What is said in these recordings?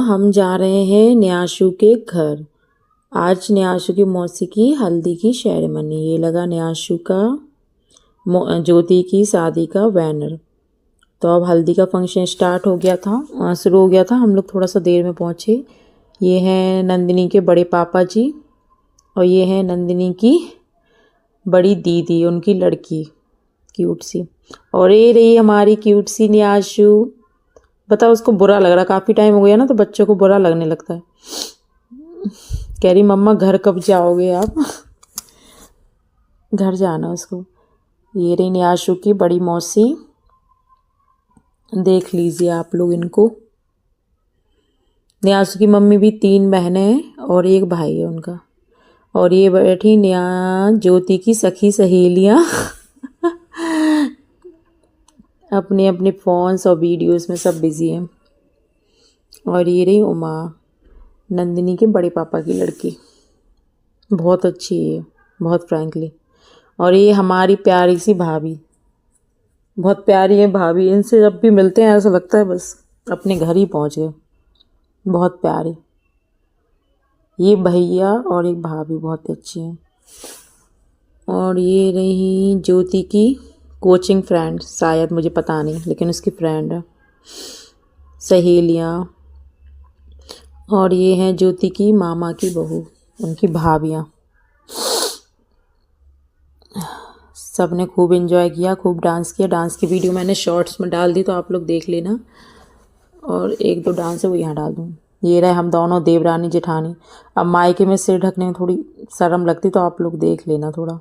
हम जा रहे हैं न्याशु के घर। आज न्याशु की मौसी की हल्दी की सेरेमनी। ये लगा न्याशु का ज्योति की शादी का बैनर। तो अब हल्दी का फंक्शन स्टार्ट हो गया था, शुरू हो गया था। हम लोग थोड़ा सा देर में पहुँचे। ये हैं नंदिनी के बड़े पापा जी और ये है नंदिनी की बड़ी दीदी, उनकी लड़की क्यूट सी। और ये रही हमारी क्यूट सी न्याशु। बता, उसको बुरा लग रहा, काफ़ी टाइम हो गया ना तो बच्चों को बुरा लगने लगता है। कह रही मम्मा घर कब जाओगे आप। घर जाना उसको। ये रही न्याशु की बड़ी मौसी, देख लीजिए आप लोग इनको। न्याशु की मम्मी भी 3 बहनें हैं और एक भाई है उनका। और ये बैठी ज्योति की सखी सहेलियाँ अपने अपने फ़ोन्स और वीडियोस में सब बिज़ी हैं। और ये रही उमा, नंदिनी के बड़े पापा की लड़की। बहुत अच्छी है, बहुत फ्रैंकली। और ये हमारी प्यारी सी भाभी, बहुत प्यारी है भाभी। इनसे जब भी मिलते हैं ऐसा लगता है बस अपने घर ही पहुंच गए। बहुत प्यारी। ये भैया और एक भाभी बहुत अच्छी हैं। और ये रही ज्योति की कोचिंग फ्रेंड, शायद, मुझे पता नहीं, लेकिन उसकी फ्रेंड है, सहेलियाँ। और ये हैं ज्योति की मामा की बहू, उनकी भाभियाँ। सब ने खूब एंजॉय किया, खूब डांस किया। डांस की वीडियो मैंने शॉर्ट्स में डाल दी, तो आप लोग देख लेना। और 1-2 डांस है वो यहाँ डाल दूँ। ये रहे हम दोनों, देवरानी जेठानी। अब मायके में सिर ढकने में थोड़ी शर्म लगती, तो आप लोग देख लेना, थोड़ा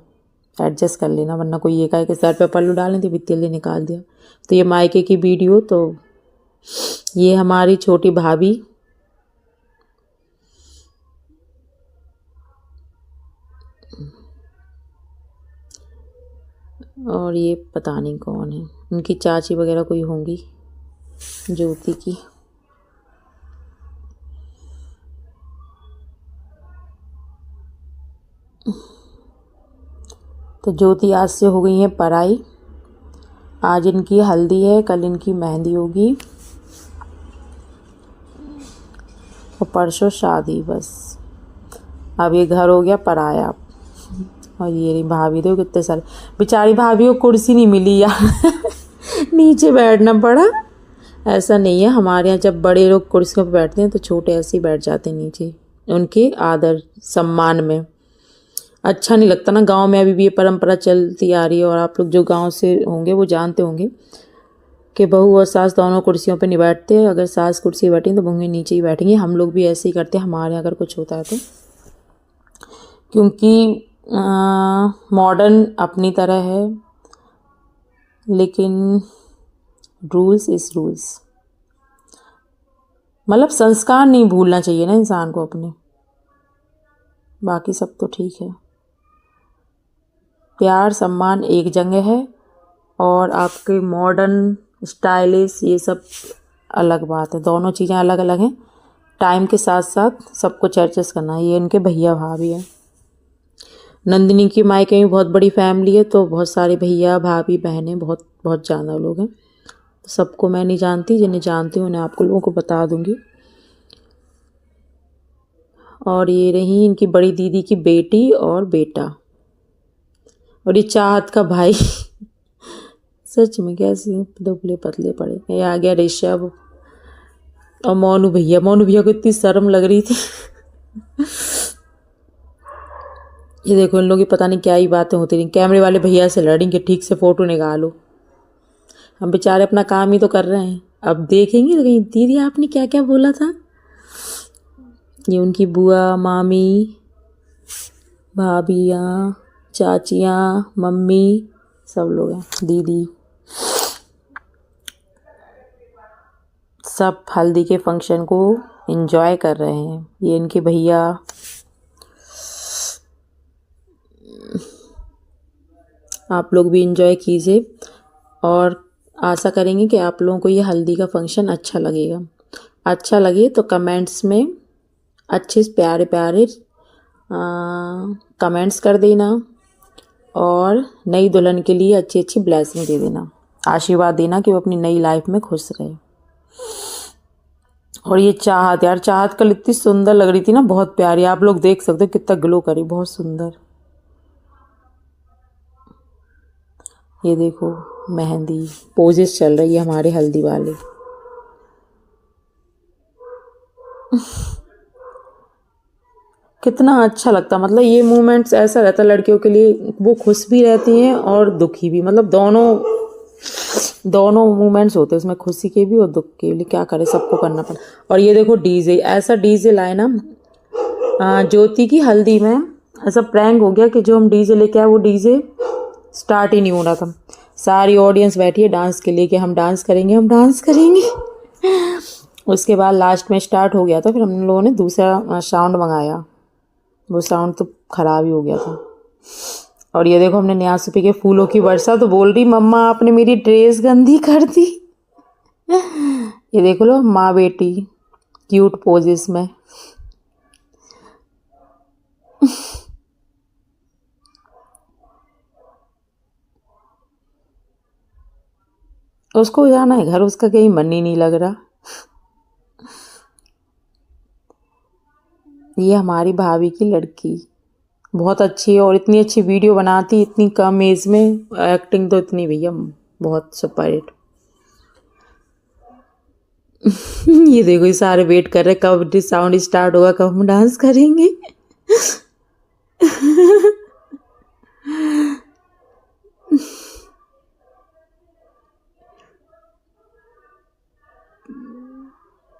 एडजस्ट कर लेना, वरना कोई ये कहे कि सर पे पल्लू डालने थी, बित्तीले निकाल दिया। तो ये मायके की वीडियो। तो ये हमारी छोटी भाभी। और ये पता नहीं कौन है, उनकी चाची वगैरह कोई होंगी ज्योति की। तो ज्योति आज से हो गई है पढ़ाई। आज इनकी हल्दी है, कल इनकी मेहंदी होगी और परसों शादी। बस अब ये घर हो गया पराया। और ये रही भाभी, देखो कितने सारे। बेचारी भाभी को कुर्सी नहीं मिली यार नीचे बैठना पड़ा। ऐसा नहीं है, हमारे यहाँ जब बड़े लोग कुर्सियों पर बैठते हैं तो छोटे ऐसे ही बैठ जाते हैं नीचे, उनके आदर सम्मान में। अच्छा नहीं लगता ना। गांव में अभी भी ये परंपरा चलती आ रही है। और आप लोग जो गांव से होंगे वो जानते होंगे कि बहू और सास दोनों कुर्सियों पे नहीं बैठते। अगर सास कुर्सी बैठी तो बहू नीचे ही बैठेंगी। हम लोग भी ऐसे ही करते हैं हमारे यहाँ अगर कुछ होता है तो। क्योंकि मॉडर्न अपनी तरह है, लेकिन रूल्स इज रूल्स। मतलब संस्कार नहीं भूलना चाहिए ना इंसान को अपने। बाकी सब तो ठीक है। प्यार सम्मान एक जगह है और आपके मॉडर्न स्टाइलिश ये सब अलग बात है। दोनों चीज़ें अलग अलग हैं। टाइम के साथ साथ सबको एडजस्ट करना है। ये इनके भैया भाभी है। नंदिनी की मायके में बहुत बड़ी फैमिली है, तो बहुत सारे भैया भाभी बहनें, बहुत बहुत ज़्यादा लोग हैं। सबको मैं नहीं जानती, जिन्हें जानती हूँ उन्हें आप लोगों को बता दूँगी। और ये रही इनकी बड़ी दीदी की बेटी और बेटा। और ये चाहत का भाई सच में कैसे दुबले पतले पड़े। ये आ गया ऋषभ और मोनू भैया। मोनू भैया को इतनी शर्म लग रही थी ये देखो, इन लोगों की पता नहीं क्या ही बातें होती रही। कैमरे वाले भैया से लड़ी कि ठीक से फ़ोटो निकालो। हम बेचारे अपना काम ही तो कर रहे हैं। अब देखेंगे तो कहीं दीदी आपने क्या क्या बोला था। ये उनकी बुआ, मामी, भाभियाँ, चाचियाँ, मम्मी, सब लोग हैं, दीदी। सब हल्दी के फंक्शन को एंजॉय कर रहे हैं। ये इनके भैया। आप लोग भी एंजॉय कीजिए और आशा करेंगे कि आप लोगों को ये हल्दी का फंक्शन अच्छा लगेगा। अच्छा लगे तो कमेंट्स में अच्छे प्यारे प्यारे कमेंट्स कर देना और नई दुल्हन के लिए अच्छी अच्छी ब्लेसिंग दे देना, आशीर्वाद देना कि वो अपनी नई लाइफ में खुश रहे। और ये चाहत, यार चाहत कल इतनी सुंदर लग रही थी ना, बहुत प्यारी। आप लोग देख सकते हो कितना ग्लो करी, बहुत सुंदर। ये देखो मेहंदी पोजेस चल रही है हमारे हल्दी वाले। कितना अच्छा लगता, मतलब ये मोमेंट्स ऐसा रहता लड़कियों के लिए, वो खुश भी रहती हैं और दुखी भी, मतलब दोनों दोनों मोमेंट्स होते हैं उसमें, खुशी के भी और दुख के लिए। क्या करे, सबको करना पड़ा। और ये देखो डीजे, ऐसा डीजे लाए ना ज्योति की हल्दी में, ऐसा प्रैंक हो गया कि जो हम डीजे लेके आए वो डीजे स्टार्ट ही नहीं हो रहा था। सारी ऑडियंस बैठी है डांस के लिए कि हम डांस करेंगे, हम डांस करेंगे। उसके बाद लास्ट में स्टार्ट हो गया था, फिर हम लोगों ने दूसरा साउंड मंगाया, वो साउंड तो ख़राब ही हो गया था। और ये देखो हमने न्यासुपी के फूलों की वर्षा, तो बोल रही मम्मा आपने मेरी ड्रेस गंदी कर दी। ये देख लो माँ बेटी क्यूट पोजेस में। उसको जाना है घर, उसका कहीं मन ही नहीं लग रहा। ये हमारी भाभी की लड़की बहुत अच्छी है और इतनी अच्छी वीडियो बनाती, इतनी कम एज में एक्टिंग तो इतनी, भैया बहुत सुपर हिट। ये देखो ये सारे वेट कर रहे कब साउंड स्टार्ट होगा, कब हम डांस करेंगे।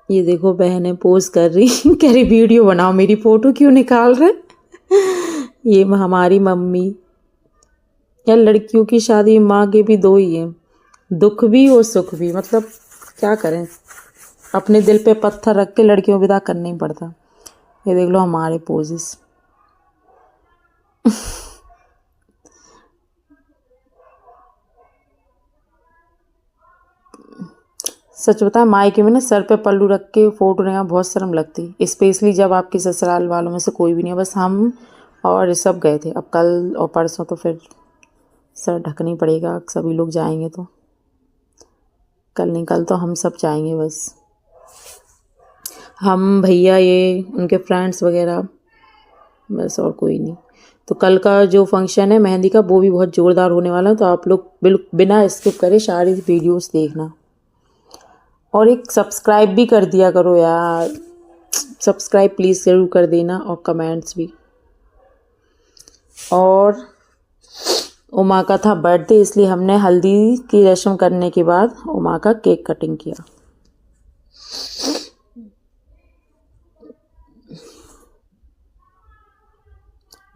ये देखो बहनें पोज कर रही, कह रही वीडियो बनाओ, मेरी फोटो क्यों निकाल रहे। ये हमारी मम्मी। यार लड़कियों की शादी माँ के भी दो ही हैं, दुख भी और सुख भी, मतलब क्या करें, अपने दिल पे पत्थर रख के लड़कियों विदा करना ही पड़ता। ये देख लो हमारे पोजेस। सच बताएं मायके में ना सर पे पल्लू रख के फोटो लेना बहुत शर्म लगती, स्पेशली जब आपके ससुराल वालों में से कोई भी नहीं है, बस हम और सब गए थे। अब कल और परसों तो फिर सर ढकना ही पड़ेगा, सभी लोग जाएंगे तो। कल नहीं कल तो हम सब जाएंगे, बस हम भैया ये उनके फ्रेंड्स वगैरह, बस और कोई नहीं। तो कल का जो फंक्शन है मेहंदी का वो भी बहुत ज़ोरदार होने वाला है, तो आप लोग बिना स्किप करे सारी वीडियोस देखना। और एक सब्सक्राइब भी कर दिया करो यार, सब्सक्राइब प्लीज़ ज़रूर कर देना, और कमेंट्स भी। और उमा का था बर्थडे, इसलिए हमने हल्दी की रस्म करने के बाद उमा का केक कटिंग किया।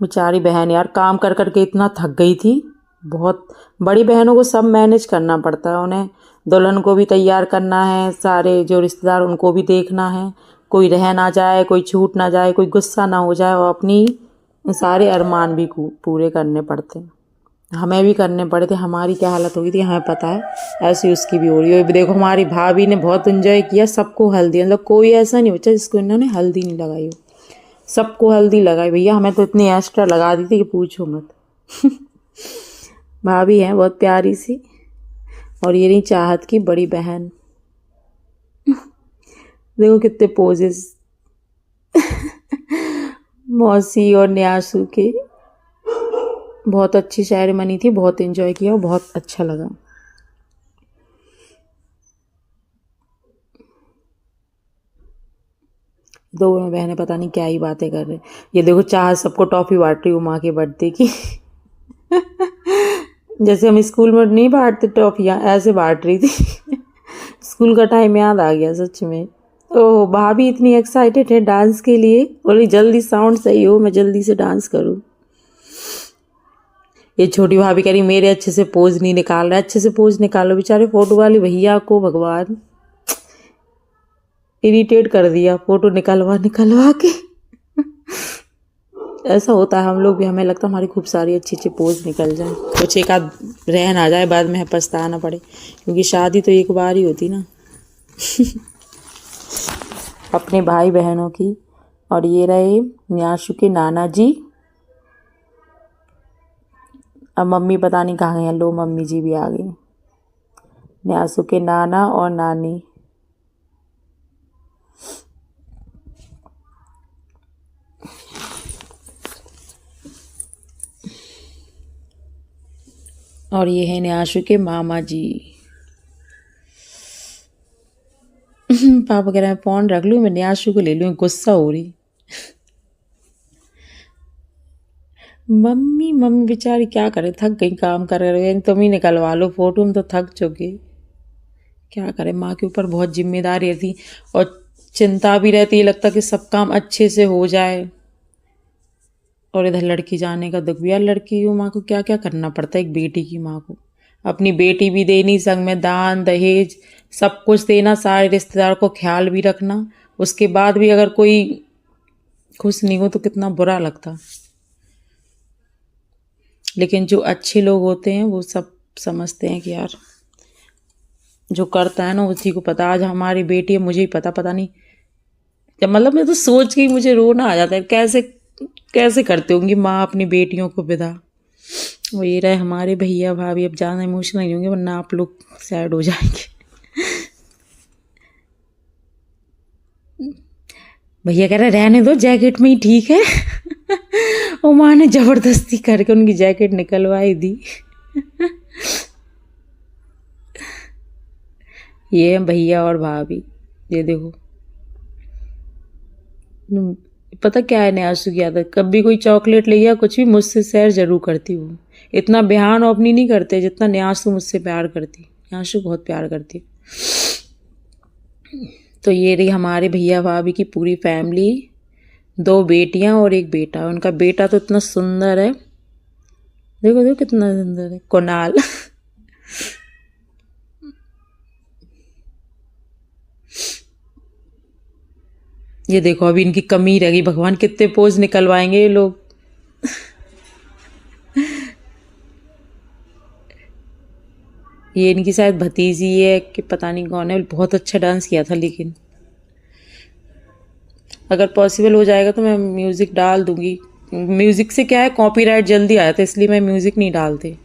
बेचारी बहन यार काम कर कर के इतना थक गई थी, बहुत। बड़ी बहनों को सब मैनेज करना पड़ता है, उन्हें दुल्हन को भी तैयार करना है, सारे जो रिश्तेदार उनको भी देखना है, कोई रह ना जाए, कोई छूट ना जाए, कोई गुस्सा ना हो जाए, और अपनी सारे अरमान भी पूरे करने पड़ते हैं। हमें भी करने पड़े थे, हमारी क्या हालत हो गई थी हमें पता है, ऐसी उसकी भी हो रही है। देखो हमारी भाभी ने बहुत एंजॉय किया, सबको हल्दी, मतलब कोई ऐसा नहीं बचा जिसको इन्होंने हल्दी नहीं लगाई हो, सबको हल्दी लगाई भैया। हमें तो इतनी एक्स्ट्रा लगा दी थी कि पूछो मत। भाभी है बहुत प्यारी सी। और ये नहीं चाहत की बड़ी बहन, देखो कितने पोजेस। मौसी और न्यासू के, बहुत अच्छी सेरेमनी थी, बहुत एंजॉय किया और बहुत अच्छा लगा। दोनों बहनें पता नहीं क्या ही बातें कर रहे। ये देखो चाहत सबको टॉफी बांट रही उमा के बर्थडे की। जैसे हम स्कूल में नहीं बांटते टॉफियाँ, ऐसे बांट रही थी। स्कूल का टाइम याद आ गया सच में। ओह भाभी इतनी एक्साइटेड है डांस के लिए, बोली जल्दी साउंड सही हो मैं जल्दी से डांस करूं। ये छोटी भाभी कह रही मेरे अच्छे से पोज नहीं निकाल रहा, अच्छे से पोज निकालो। बेचारे फोटो वाले भैया को भगवान इरिटेट कर दिया फोटो निकलवा निकलवा के। ऐसा होता है, हम लोग भी, हमें लगता है हमारी खूब सारी अच्छी अच्छी पोज निकल जाए, कुछ एक आध रह ना जाए बाद में पछताना पड़े, क्योंकि शादी तो एक बार ही होती ना। अपने भाई बहनों की। और ये रहे न्याशु के नाना जी। अब मम्मी पता नहीं कहाँ गए, लो मम्मी जी भी आ गई। न्यासू के नाना और नानी। और ये है न्याशु के मामा जी। पापा कह रहे हैं फोन रख लूँ, मैं न्याशु को ले लूँ, गुस्सा हो रही। मम्मी मम्मी बेचारी क्या करे, थक गई काम कर रहे। तुम ही निकलवा लो फोटो, हम तो थक चुके। क्या करें, माँ के ऊपर बहुत जिम्मेदारी रहती और चिंता भी रहती है, लगता कि सब काम अच्छे से हो जाए। और इधर लड़की जाने का दुख भी। यार लड़की को माँ को क्या क्या करना पड़ता है, एक बेटी की माँ को। अपनी बेटी भी देनी, संग में दान दहेज सब कुछ देना, सारे रिश्तेदार को ख्याल भी रखना। उसके बाद भी अगर कोई खुश नहीं हो तो कितना बुरा लगता। लेकिन जो अच्छे लोग होते हैं वो सब समझते हैं कि यार जो करता है ना उसी को पता। आज हमारी बेटी है, मुझे ही पता नहीं जब, मतलब मैं तो सोच के ही मुझे रोना आ जाता है, कैसे कैसे करते होंगी माँ अपनी बेटियों को विदा। वो ये रहे हमारे भैया भाभी, अब ज़्यादा इमोशनल नहीं होंगे वरना आप लोग सैड हो जाएंगे। भैया कह रहे रहने दो, जैकेट में ही ठीक है। और माँ ने जबरदस्ती करके उनकी जैकेट निकलवाई दी। ये है भैया और भाभी, ये देखो। पता क्या है न्यासू की आदत, कभी कोई चॉकलेट ले या कुछ भी मुझसे शेयर जरूर करती हूँ। इतना बयान अपनी नहीं करते जितना न्यासू मुझसे प्यार करती। न्यासू बहुत प्यार करती। तो ये रही हमारे भैया भाभी की पूरी फैमिली, 2 बेटियां और 1 बेटा। उनका बेटा तो इतना सुंदर है, देखो देखो कितना सुंदर है, कुणाल। ये देखो अभी इनकी कमी रह गई, भगवान कितने पोज निकलवाएंगे ये लोग। ये इनकी शायद भतीजी है कि पता नहीं कौन है, बहुत अच्छा डांस किया था। लेकिन अगर पॉसिबल हो जाएगा तो मैं म्यूज़िक डाल दूंगी। म्यूज़िक से क्या है, कॉपीराइट जल्दी आया था, इसलिए मैं म्यूज़िक नहीं डालते।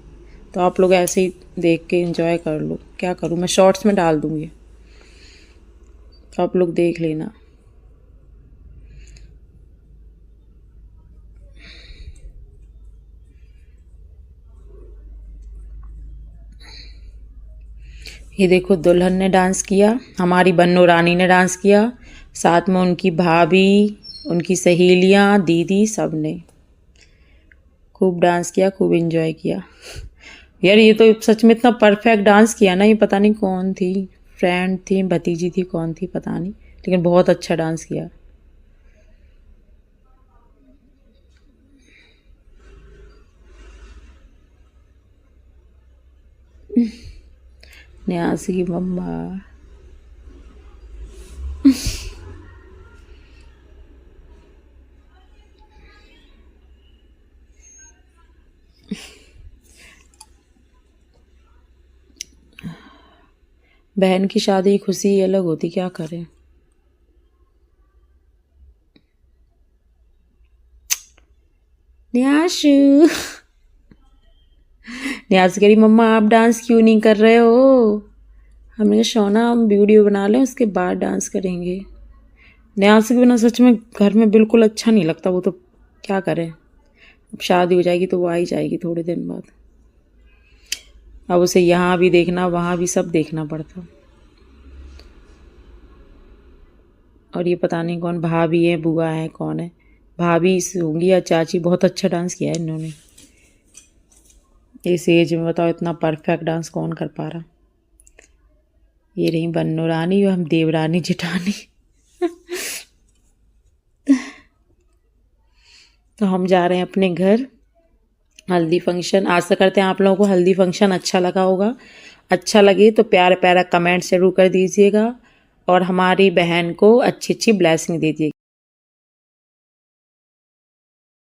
तो आप लोग ऐसे ही देख के एंजॉय कर लो। क्या करूँ, मैं शॉर्ट्स में डाल दूंगी तो आप लोग देख लेना। ये देखो दुल्हन ने डांस किया, हमारी बन्नो रानी ने डांस किया, साथ में उनकी भाभी, उनकी सहेलियाँ, दीदी, सब ने खूब डांस किया, खूब एंजॉय किया। यार ये तो सच में इतना परफेक्ट डांस किया ना, ये पता नहीं कौन थी, फ्रेंड थी, भतीजी थी, कौन थी पता नहीं, लेकिन बहुत अच्छा डांस किया। न्यासी की मम्मा। बहन की शादी की खुशी अलग होती, क्या करें। न्याशु। न्याशु कह रही मम्मा आप डांस क्यों नहीं कर रहे हो। हमने कहा सोना हम वीडियो बना लें उसके बाद डांस करेंगे। न्याशु के बिना सच में घर में बिल्कुल अच्छा नहीं लगता। वो तो क्या करें, अब शादी हो जाएगी तो वो आ ही जाएगी थोड़े दिन बाद। अब उसे यहाँ भी देखना वहाँ भी सब देखना पड़ता। और ये पता नहीं कौन भाभी है बुआ है कौन है, भाभी होंगी या चाची। बहुत अच्छा डांस किया है इन्होंने इस एज में, बताओ इतना परफेक्ट डांस कौन कर पा रहा। ये रही बन्नो रानी और हम देवरानी जेठानी। तो हम जा रहे हैं अपने घर। हल्दी फंक्शन, आशा करते हैं आप लोगों को हल्दी फंक्शन अच्छा लगा होगा। अच्छा लगे तो प्यारा प्यारा कमेंट जरूर कर दीजिएगा और हमारी बहन को अच्छी अच्छी ब्लेसिंग दीजिएगा।